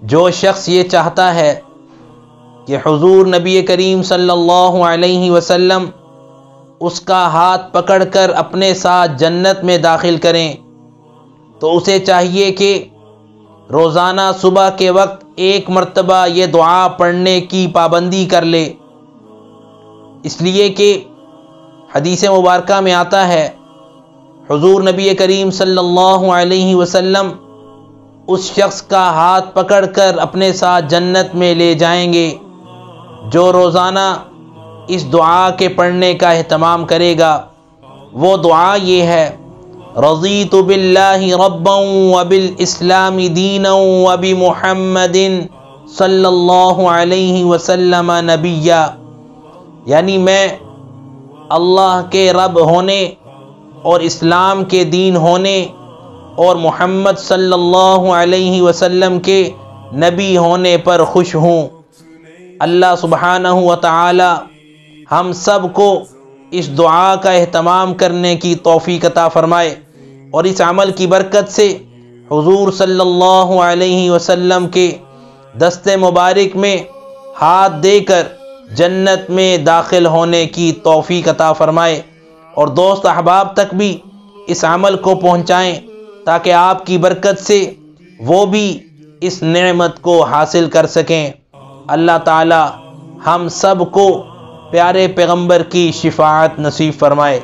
جو شخص یہ چاہتا ہے کہ حضور نبی کریم صلی اللہ علیہ وسلم اس کا ہاتھ پکڑ کر اپنے ساتھ جنت میں داخل کریں تو اسے چاہیے کہ روزانہ صبح کے وقت ایک مرتبہ یہ دعا پڑھنے کی پابندی کر لے، اس لیے کہ حدیث مبارکہ میں آتا ہے حضور نبی کریم صلی اللہ علیہ وسلم اس شخص کا ہاتھ پکڑ کر اپنے ساتھ جنت میں لے جائیں گے جو روزانہ اس دعا کے پڑھنے کا اہتمام کرے گا۔ وہ دعا یہ ہے: رضیت باللہ ربا وبالاسلام دینا وبمحمد صلی اللہ علیہ وسلم نبیا، یعنی میں اللہ کے رب ہونے اور اسلام کے دین ہونے اور محمد صلی اللہ علیہ وسلم کے نبی ہونے پر خوش ہوں۔ اللہ سبحانہ و تعالی ہم سب کو اس دعا کا اہتمام کرنے کی توفیق عطا فرمائے اور اس عمل کی برکت سے حضور صلی اللہ علیہ وسلم کے دست مبارک میں ہاتھ دے کر جنت میں داخل ہونے کی توفیق عطا فرمائے، اور دوست احباب تک بھی اس عمل کو پہنچائیں تاکہ آپ کی برکت سے وہ بھی اس نعمت کو حاصل کر سکیں۔ اللہ تعالی ہم سب کو پیارے پیغمبر کی شفاعت نصیب فرمائے۔